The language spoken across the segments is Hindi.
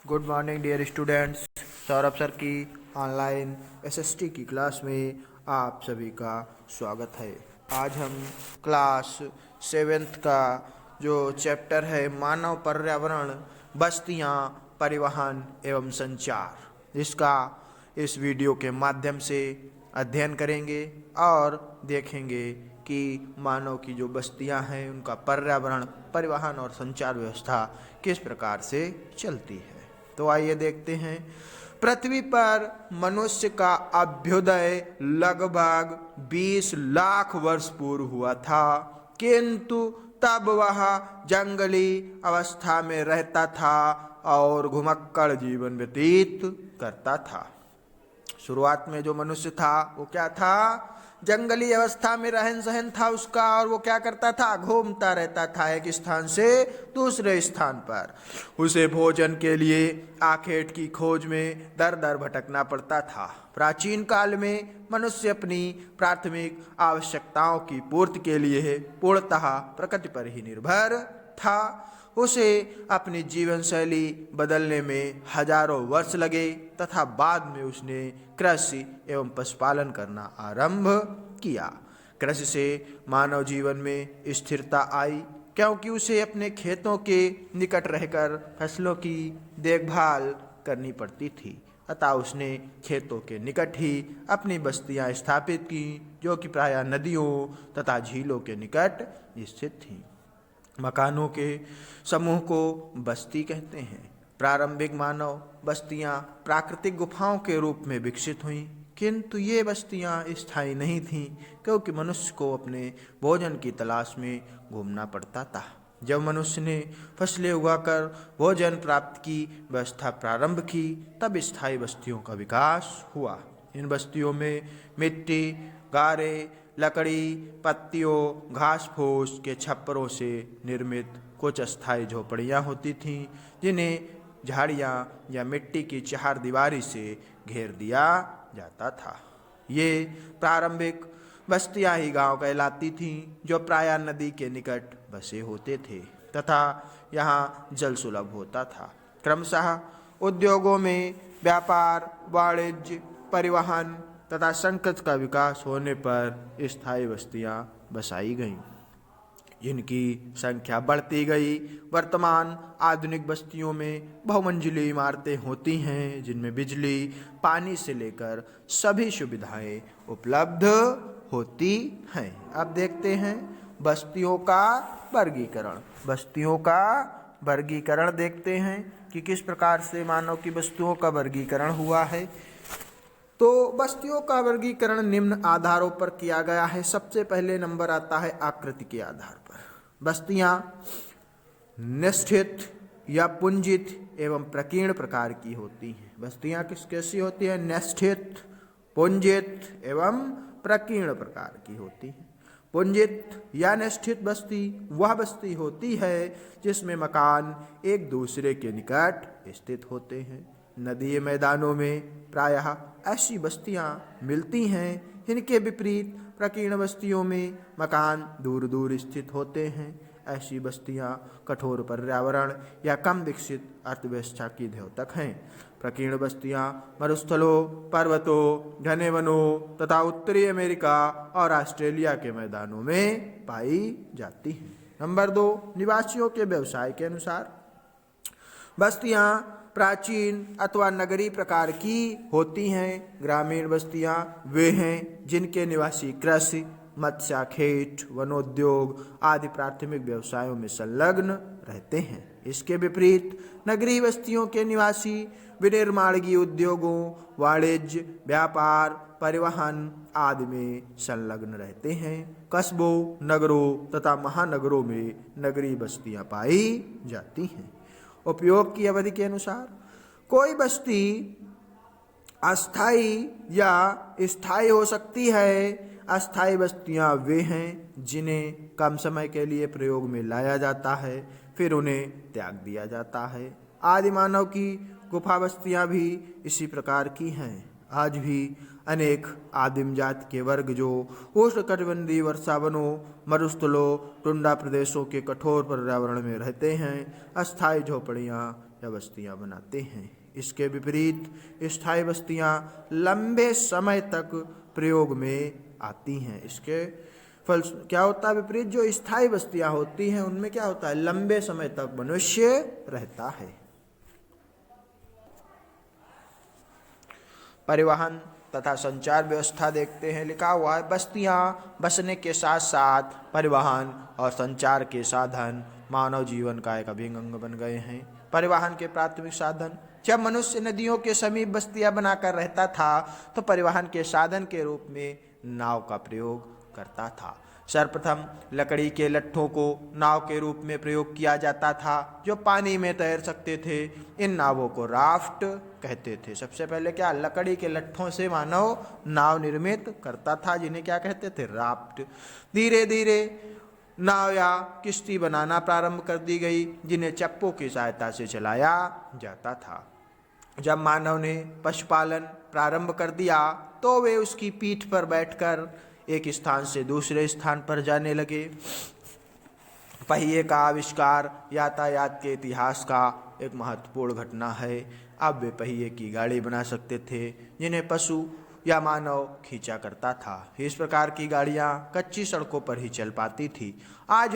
Good morning dear students. Saurabh sir की ऑनलाइन एसएसटी की क्लास में आप सभी का स्वागत है। आज हम क्लास 7th का जो चैप्टर है मानव पर्यावरण, बस्तियां, परिवहन एवं संचार, इसका इस वीडियो के माध्यम से अध्ययन करेंगे और देखेंगे कि मानव की जो बस्तियां हैं उनका पर्यावरण, परिवहन और संचार व्यवस्था किस प्रकार से चलती है। तो आइए देखते हैं। पृथ्वी पर मनुष्य का अभ्युदय लगभग 20 लाख वर्ष पूर्व हुआ था, किंतु तब वह जंगली अवस्था में रहता था और घुमक्कड़ जीवन व्यतीत करता था। शुरुआत में जो मनुष्य था वो क्या था? जंगली अवस्था में रहन सहन था उसका, और वो क्या करता था? घूमता रहता था एक स्थान से दूसरे स्थान पर। उसे भोजन के लिए आखेट की खोज में दर दर भटकना पड़ता था। प्राचीन काल में मनुष्य अपनी प्राथमिक आवश्यकताओं की पूर्ति के लिए पूर्णतः प्रकृति पर ही निर्भर था। उसे अपनी जीवन शैली बदलने में हजारों वर्ष लगे तथा बाद में उसने कृषि एवं पशुपालन करना आरंभ किया। कृषि से मानव जीवन में स्थिरता आई, क्योंकि उसे अपने खेतों के निकट रहकर फसलों की देखभाल करनी पड़ती थी। अतः उसने खेतों के निकट ही अपनी बस्तियां स्थापित की, जो कि प्रायः नदियों तथा झीलों के निकट स्थित थीं। मकानों के समूह को बस्ती कहते हैं। प्रारंभिक मानव बस्तियां प्राकृतिक गुफाओं के रूप में विकसित हुईं, किंतु ये बस्तियां स्थायी नहीं थीं, क्योंकि मनुष्य को अपने भोजन की तलाश में घूमना पड़ता था। जब मनुष्य ने फसलें उगाकर भोजन प्राप्त की व्यवस्था प्रारंभ की, तब स्थायी बस्तियों का विकास हुआ। इन बस्तियों में मिट्टी, गारे, लकड़ी, पत्तियों, घास फूस के छप्परों से निर्मित कुछ अस्थायी झोपड़ियाँ होती थीं, जिन्हें झाड़ियाँ या मिट्टी की चारदीवारी से घेर दिया जाता था। ये प्रारंभिक बस्तियाँ ही गांव कहलाती थीं, जो प्रायः नदी के निकट बसे होते थे तथा यहाँ जल सुलभ होता था। क्रमशः उद्योगों में व्यापार, वाणिज्य, परिवहन तथा संकट का विकास होने पर स्थायी बस्तियां बसाई गईं, जिनकी संख्या बढ़ती गई। वर्तमान आधुनिक बस्तियों में बहुमंजिली इमारतें होती हैं, जिनमें बिजली, पानी से लेकर सभी सुविधाएं उपलब्ध होती हैं। अब देखते हैं बस्तियों का वर्गीकरण। बस्तियों का वर्गीकरण देखते हैं कि किस प्रकार से मानव की बस्तियों का वर्गीकरण हुआ है। तो बस्तियों का वर्गीकरण निम्न आधारों पर किया गया है। सबसे पहले नंबर आता है आकृति के आधार पर। बस्तियां निष्ठित या पुंजित एवं प्रकीर्ण प्रकार की होती हैं। बस्तियां कैसी होती हैं? निष्ठित, पुंजित एवं प्रकीर्ण प्रकार की होती हैं। पुंजित या निष्ठित बस्ती वह बस्ती होती है जिसमें मकान एक दूसरे के निकट स्थित होते हैं। नदी मैदानों में प्रायः ऐसी बस्तियां मिलती हैं। इनके विपरीत प्रकीर्ण बस्तियों में मकान दूर दूर स्थित होते हैं। ऐसी बस्तियां कठोर पर्यावरण या कम विकसित अर्थव्यवस्था की द्योतक हैं। प्रकीर्ण बस्तियां मरुस्थलों, पर्वतों, घने वनों तथा उत्तरी अमेरिका और ऑस्ट्रेलिया के मैदानों में पाई जाती हैं। नंबर 2, निवासियों के व्यवसाय के अनुसार बस्तियां प्राचीन अथवा नगरीय प्रकार की होती हैं। ग्रामीण बस्तियां वे हैं जिनके निवासी कृषि, मत्स्याखेट, वनोद्योग आदि प्राथमिक व्यवसायों में संलग्न रहते हैं। इसके विपरीत नगरीय बस्तियों के निवासी विनिर्माणीय उद्योगों, वाणिज्य, व्यापार, परिवहन आदि में संलग्न रहते हैं। कस्बों, नगरों तथा महानगरों में नगरीय बस्तियां पाई जाती हैं। उपयोग की अवधि के अनुसार कोई बस्ती अस्थायी या स्थायी हो सकती है। अस्थायी बस्तियां वे हैं जिन्हें कम समय के लिए प्रयोग में लाया जाता है, फिर उन्हें त्याग दिया जाता है। आदि मानव की गुफा बस्तियां भी इसी प्रकार की हैं। आज भी अनेक आदिम जाति के वर्ग जो उष्णकटिबंधीय वर्षावनों, मरुस्थलों, टुंडा प्रदेशों के कठोर पर्यावरण में रहते हैं, अस्थायी झोपड़ियाँ या बस्तियां बनाते हैं। इसके विपरीत स्थायी बस्तियां लंबे समय तक प्रयोग में आती हैं। इसके फल क्या होता है विपरीत? जो स्थायी बस्तियां होती हैं उनमें क्या होता है? लंबे समय तक मनुष्य रहता है। परिवहन तथा संचार व्यवस्था देखते हैं। लिखा हुआ है बस्तियां बसने के साथ साथ परिवहन और संचार के साधन मानव जीवन का एक अभिन्न अंग बन गए हैं। परिवहन के प्राथमिक साधन। जब मनुष्य नदियों के समीप बस्तियां बनाकर रहता था तो परिवहन के साधन के रूप में नाव का प्रयोग करता था। सर्वप्रथम लकड़ी के लट्ठों को नाव के रूप में प्रयोग किया जाता था जो पानी में तैर सकते थे। इन नावों को राफ्ट कहते थे। सबसे पहले क्या? लकड़ी के लट्ठों से मानव नाव निर्मित करता था जिन्हें क्या कहते थे? राफ्ट। धीरे धीरे नाव या किश्ती बनाना प्रारंभ कर दी गई जिन्हें चप्पों की सहायता से चलाया जाता था। जब मानव ने पशुपालन प्रारंभ कर दिया तो वे उसकी पीठ पर बैठकर एक स्थान से दूसरे स्थान पर जाने लगे। पहिए का आविष्कार यातायात के इतिहास का एक महत्वपूर्ण घटना है। अब वे पहिए की गाड़ी बना सकते थे जिन्हें पशु या मानव खींचा करता था। इस प्रकार की गाड़ियां कच्ची सड़कों पर ही चल पाती थी। आज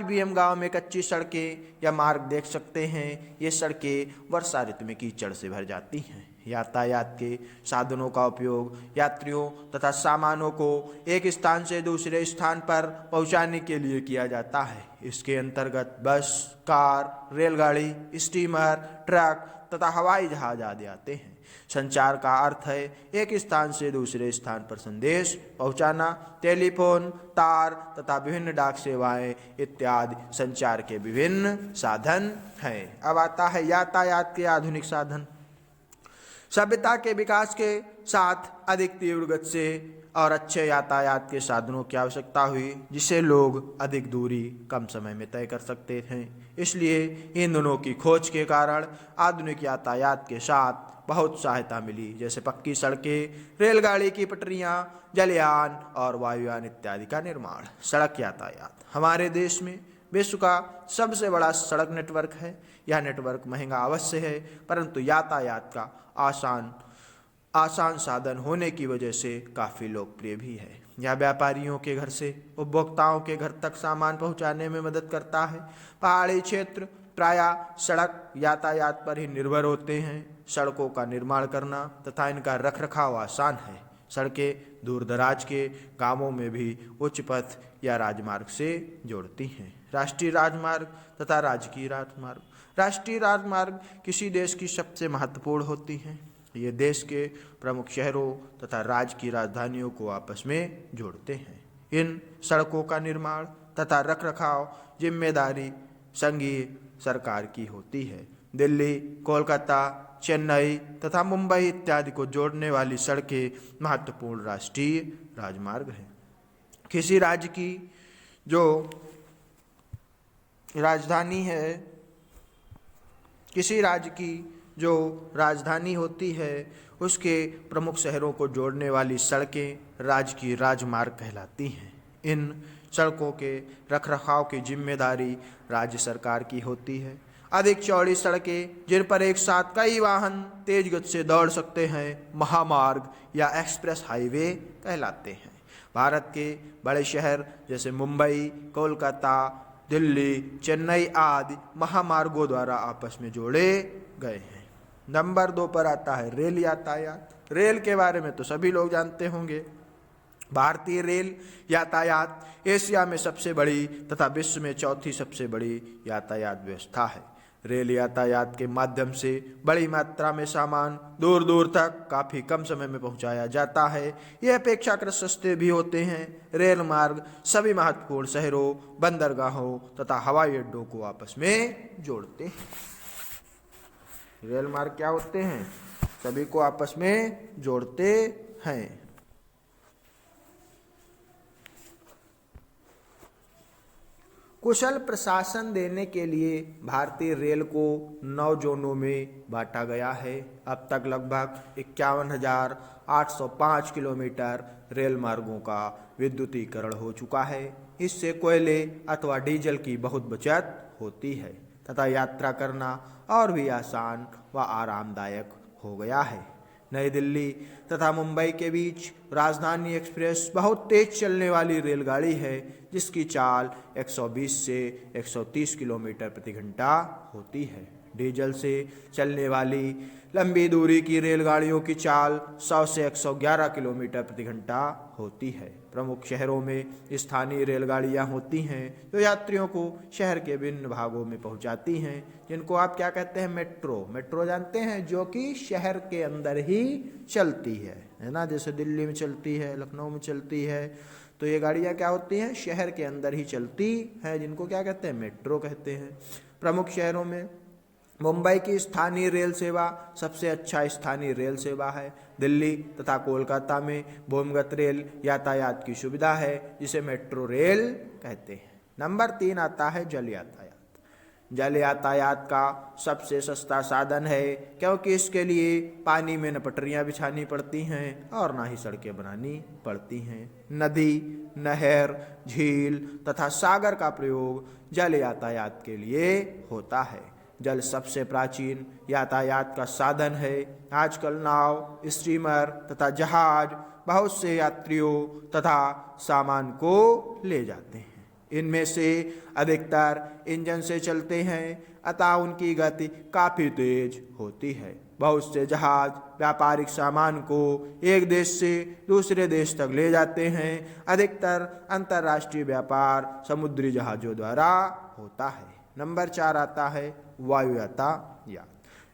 भी हम गांव में कच्ची सड़कें या मार्ग देख सकते हैं। ये सड़कें वर्षा ऋतु में कीचड़ से भर जाती हैं। यातायात के साधनों का उपयोग यात्रियों तथा सामानों को एक स्थान से दूसरे स्थान पर पहुंचाने के लिए किया जाता है। इसके अंतर्गत बस, कार, रेलगाड़ी, स्टीमर, ट्रक तथा हवाई जहाज आदि आते हैं। संचार का अर्थ है एक स्थान से दूसरे स्थान पर संदेश पहुंचाना। टेलीफोन, तार तथा विभिन्न डाक सेवाएं इत्यादि संचार के विभिन्न साधन हैं। अब आता है यातायात के आधुनिक साधन। सभ्यता के विकास के साथ अधिक तीव्र गति से और अच्छे यातायात के साधनों की आवश्यकता हुई जिससे लोग अधिक दूरी कम समय में तय कर सकते थे। इसलिए इन दोनों की खोज के कारण आधुनिक यातायात के साथ बहुत सहायता मिली, जैसे पक्की सड़कें, रेलगाड़ी की पटरियां, जलयान और वायुयान इत्यादि का निर्माण। सड़क यातायात हमारे देश में विश्व का सबसे बड़ा सड़क नेटवर्क है। यह नेटवर्क महंगा अवश्य है परंतु यातायात का आसान साधन होने की वजह से काफ़ी लोकप्रिय भी है। यह व्यापारियों के घर से उपभोक्ताओं के घर तक सामान पहुंचाने में मदद करता है। पहाड़ी क्षेत्र प्रायः सड़क यातायात पर ही निर्भर होते हैं। सड़कों का निर्माण करना तथा इनका रखरखाव आसान है। सड़कें दूर दराज के गांवों में भी उच्च पथ या राजमार्ग से जोड़ती हैं। राष्ट्रीय राजमार्ग तथा राजकीय राजमार्ग। राष्ट्रीय राजमार्ग किसी देश की सबसे महत्वपूर्ण होती हैं। ये देश के प्रमुख शहरों तथा राज्य की राजधानियों को आपस में जोड़ते हैं। इन सड़कों का निर्माण तथा रखरखाव जिम्मेदारी संघीय सरकार की होती है। दिल्ली, कोलकाता, चेन्नई तथा मुंबई इत्यादि को जोड़ने वाली सड़कें महत्वपूर्ण राष्ट्रीय राजमार्ग हैं। किसी राज्य की जो राजधानी होती है उसके प्रमुख शहरों को जोड़ने वाली सड़कें राज्य की राजमार्ग कहलाती हैं। इन सड़कों के रखरखाव की जिम्मेदारी राज्य सरकार की होती है। अधिक चौड़ी सड़कें जिन पर एक साथ कई वाहन तेज गति से दौड़ सकते हैं महामार्ग या एक्सप्रेस हाईवे कहलाते हैं। भारत के बड़े शहर जैसे मुंबई, कोलकाता, दिल्ली, चेन्नई आदि महामार्गों द्वारा आपस में जोड़े गए हैं। नंबर 2 पर आता है रेल यातायात। रेल के बारे में तो सभी लोग जानते होंगे। भारतीय रेल यातायात एशिया में सबसे बड़ी तथा विश्व में चौथी सबसे बड़ी यातायात व्यवस्था है। रेल यातायात के माध्यम से बड़ी मात्रा में सामान दूर दूर तक काफ़ी कम समय में पहुंचाया जाता है। ये अपेक्षाकृत सस्ते भी होते हैं। रेल मार्ग सभी महत्वपूर्ण शहरों, बंदरगाहों तथा हवाई अड्डों को आपस में जोड़ते हैं। रेल मार्ग क्या होते हैं? सभी को आपस में जोड़ते हैं। कुशल प्रशासन देने के लिए भारतीय रेल को 9 जोनों में बांटा गया है। अब तक लगभग 51,805 किलोमीटर रेल मार्गों का विद्युतीकरण हो चुका है। इससे कोयले अथवा डीजल की बहुत बचत होती है। तथा यात्रा करना और भी आसान व आरामदायक हो गया है। नई दिल्ली तथा मुंबई के बीच राजधानी एक्सप्रेस बहुत तेज चलने वाली रेलगाड़ी है, जिसकी चाल 120 से 130 किलोमीटर प्रति घंटा होती है। डीजल से चलने वाली लंबी दूरी की रेलगाड़ियों की चाल 100 से 111 किलोमीटर प्रति घंटा होती है। प्रमुख शहरों में स्थानीय रेलगाड़ियां होती हैं जो यात्रियों को शहर के विभिन्न भागों में पहुंचाती हैं, जिनको आप क्या कहते हैं, मेट्रो। मेट्रो जानते हैं, जो कि शहर के अंदर ही चलती है ना। जैसे दिल्ली में चलती है, लखनऊ में चलती है, तो ये गाड़ियां क्या होती हैं, शहर के अंदर ही चलती हैं, जिनको क्या कहते हैं, मेट्रो कहते हैं। प्रमुख शहरों में मुंबई की स्थानीय रेल सेवा सबसे अच्छा स्थानीय रेल सेवा है। दिल्ली तथा कोलकाता में भूमिगत रेल यातायात की सुविधा है, जिसे मेट्रो रेल कहते हैं। नंबर 3 आता है जल यातायात। जल यातायात का सबसे सस्ता साधन है, क्योंकि इसके लिए पानी में न पटरियां बिछानी पड़ती हैं और ना ही सड़कें बनानी पड़ती हैं। नदी, नहर, झील तथा सागर का प्रयोग जल यातायात के लिए होता है। जल सबसे प्राचीन यातायात का साधन है। आजकल नाव, स्टीमर तथा जहाज बहुत से यात्रियों तथा सामान को ले जाते हैं। इनमें से अधिकतर इंजन से चलते हैं, अतः उनकी गति काफी तेज होती है। बहुत से जहाज व्यापारिक सामान को एक देश से दूसरे देश तक ले जाते हैं। अधिकतर अंतर्राष्ट्रीय व्यापार समुद्री जहाजों द्वारा होता है। नंबर 4 आता है वायु यातायात।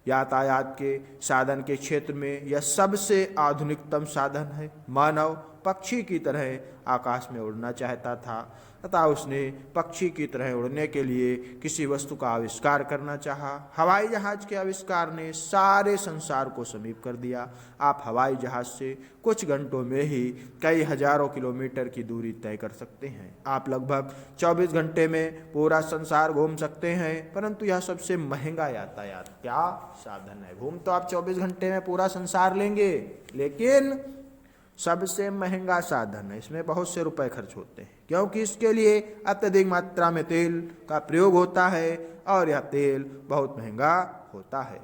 यातायात के साधन के क्षेत्र में यह सबसे आधुनिकतम साधन है। मानव पक्षी की तरह आकाश में उड़ना चाहता था, तथा उसने पक्षी की तरह उड़ने के लिए किसी वस्तु का आविष्कार करना चाहा। हवाई जहाज के आविष्कार ने सारे संसार को समीप कर दिया। आप हवाई जहाज से कुछ घंटों में ही कई हजारों किलोमीटर की दूरी तय कर सकते हैं। आप लगभग 24 घंटे में पूरा संसार घूम सकते हैं, परंतु यह सबसे महंगा यातायात क्या साधन है। घूम तो आप 24 घंटे में पूरा संसार लेंगे, लेकिन सबसे महंगा साधन है। इसमें बहुत से रुपए खर्च होते हैं, क्योंकि इसके लिए अत्यधिक मात्रा में तेल का प्रयोग होता है और यह तेल बहुत महंगा होता है।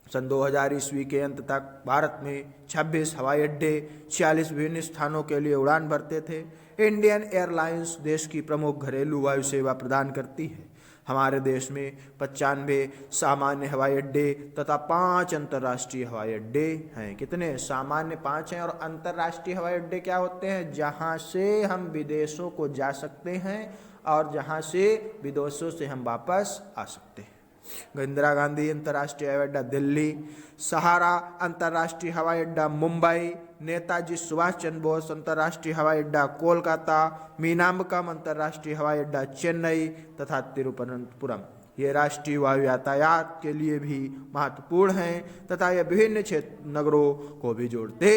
सन 2000 ईस्वी के अंत तक भारत में 26 हवाई अड्डे 46 विभिन्न स्थानों के लिए उड़ान भरते थे। इंडियन एयरलाइंस देश की प्रमुख घरेलू वायु सेवा प्रदान करती है। हमारे देश में 95 सामान्य हवाई अड्डे तथा 5 अंतर्राष्ट्रीय हवाई अड्डे हैं। कितने? सामान्य 5 हैं, और अंतर्राष्ट्रीय हवाई अड्डे क्या होते हैं? जहां से हम विदेशों को जा सकते हैं और जहां से विदेशों से हम वापस आ सकते हैं। इंदिरा गांधी अंतर्राष्ट्रीय हवाई अड्डा दिल्ली, सहारा अंतर्राष्ट्रीय हवाई अड्डा मुंबई, नेताजी सुभाष चंद्र बोस अंतर्राष्ट्रीय हवाई अड्डा कोलकाता, मीनाम्बकम अंतर्राष्ट्रीय हवाई अड्डा चेन्नई तथा तिरुवनंतपुरम। ये राष्ट्रीय वायु यातायात के लिए भी महत्वपूर्ण हैं तथा ये विभिन्न क्षेत्र नगरों को भी जोड़ते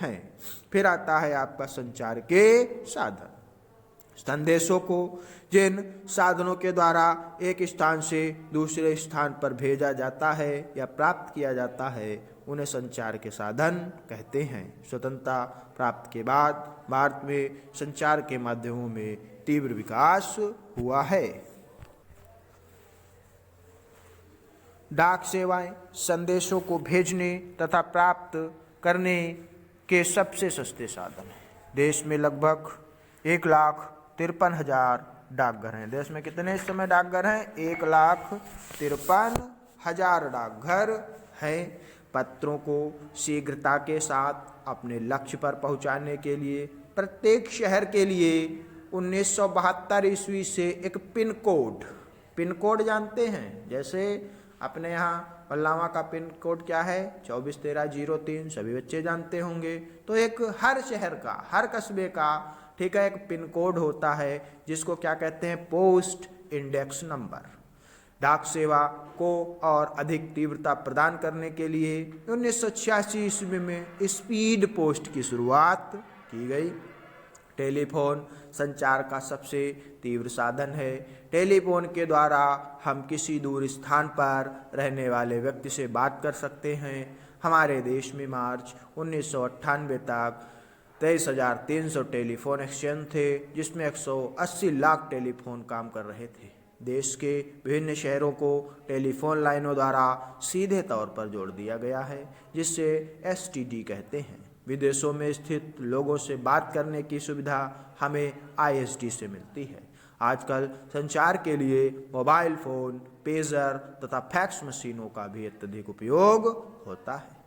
हैं। फिर आता है आपका संचार के साधन। संदेशों को जिन साधनों के द्वारा एक स्थान से दूसरे स्थान पर भेजा जाता है या प्राप्त किया जाता है, उन्हें संचार के साधन कहते हैं। स्वतंत्रता प्राप्त के बाद भारत में संचार के माध्यमों में तीव्र विकास हुआ है। डाक सेवाएं संदेशों को भेजने तथा प्राप्त करने के सबसे सस्ते साधन हैं। देश में लगभग 1,53,000 डाकघर हैं। देश में कितने इस समय डाकघर हैं? 1,53,000 डाकघर हैं। पत्रों को शीघ्रता के साथ अपने लक्ष्य पर पहुंचाने के लिए प्रत्येक शहर के लिए 1972 ईस्वी से एक पिन कोड जानते हैं? जैसे अपने यहाँ पल्लावा का पिन कोड क्या है? 241303, सभी बच्चे जानते होंगे। तो एक हर शहर का, हर कस्बे का, ठीक है, एक पिन कोड होता है, जिसको क्या कहते हैं? Post index number. डाक सेवा को और अधिक तीव्रता प्रदान करने के लिए 1986 ईस्वी में स्पीड पोस्ट की शुरुआत की गई। टेलीफोन संचार का सबसे तीव्र साधन है। टेलीफोन के द्वारा हम किसी दूर स्थान पर रहने वाले व्यक्ति से बात कर सकते हैं। हमारे देश में मार्च 1998 तक 23,300 टेलीफोन एक्सचेंज थे, जिसमें 180 लाख टेलीफोन काम कर रहे थे। देश के विभिन्न शहरों को टेलीफोन लाइनों द्वारा सीधे तौर पर जोड़ दिया गया है, जिससे एसटीडी कहते हैं। विदेशों में स्थित लोगों से बात करने की सुविधा हमें आईएसडी से मिलती है। आजकल संचार के लिए मोबाइल फ़ोन, पेजर तथा फैक्स मशीनों का भी अत्यधिक उपयोग होता है।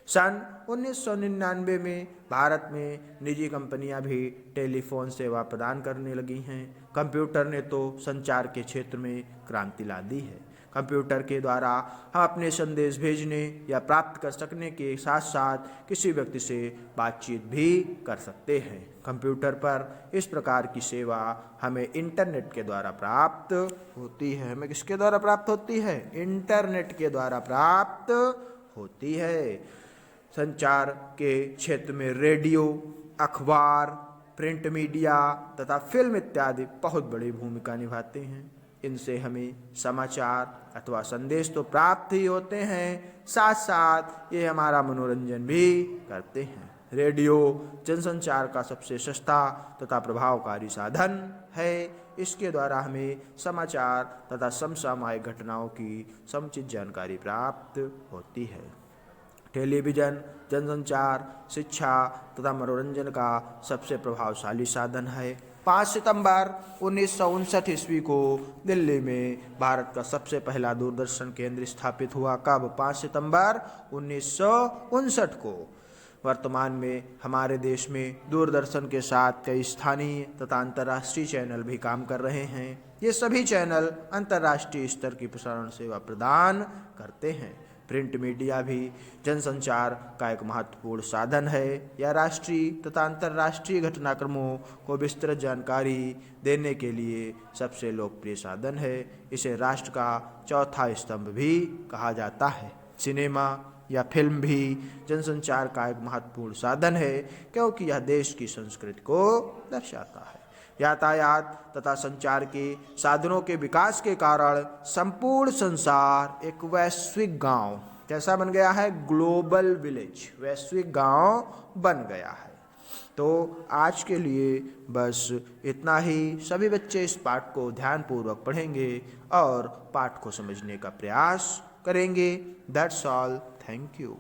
सन 1999 में भारत में निजी कंपनियां भी टेलीफोन सेवा प्रदान करने लगी हैं। कंप्यूटर ने तो संचार के क्षेत्र में क्रांति ला दी है। कंप्यूटर के द्वारा हम अपने संदेश भेजने या प्राप्त कर सकने के साथ साथ किसी व्यक्ति से बातचीत भी कर सकते हैं। कंप्यूटर पर इस प्रकार की सेवा हमें इंटरनेट के द्वारा प्राप्त होती है। हमें किसके द्वारा प्राप्त होती है? इंटरनेट के द्वारा प्राप्त होती है। संचार के क्षेत्र में रेडियो, अखबार, प्रिंट मीडिया तथा फिल्म इत्यादि बहुत बड़ी भूमिका निभाते हैं। इनसे हमें समाचार अथवा संदेश तो प्राप्त ही होते हैं, साथ साथ ये हमारा मनोरंजन भी करते हैं। रेडियो जनसंचार का सबसे सस्ता तथा प्रभावकारी साधन है। इसके द्वारा हमें समाचार तथा समसामयिक घटनाओं की समुचित जानकारी प्राप्त होती है। टेलीविज़न जनसंचार, शिक्षा तथा मनोरंजन का सबसे प्रभावशाली साधन है। 5 सितंबर 1959 ईस्वी को दिल्ली में भारत का सबसे पहला दूरदर्शन केंद्र स्थापित हुआ। कब? 5 सितंबर 1959 को। वर्तमान में हमारे देश में दूरदर्शन के साथ कई स्थानीय तथा अंतर्राष्ट्रीय चैनल भी काम कर रहे हैं। ये सभी चैनल अंतर्राष्ट्रीय स्तर की प्रसारण सेवा प्रदान करते हैं। प्रिंट मीडिया भी जनसंचार का एक महत्वपूर्ण साधन है। यह राष्ट्रीय तथा अंतर्राष्ट्रीय घटनाक्रमों को विस्तृत जानकारी देने के लिए सबसे लोकप्रिय साधन है। इसे राष्ट्र का चौथा स्तंभ भी कहा जाता है। सिनेमा या फिल्म भी जनसंचार का एक महत्वपूर्ण साधन है, क्योंकि यह देश की संस्कृति को दर्शाता है। यातायात तथा संचार के साधनों के विकास के कारण संपूर्ण संसार एक वैश्विक गांव कैसा बन गया है? ग्लोबल विलेज, वैश्विक गांव बन गया है। तो आज के लिए बस इतना ही। सभी बच्चे इस पाठ को ध्यानपूर्वक पढ़ेंगे और पाठ को समझने का प्रयास करेंगे। That's all. Thank you.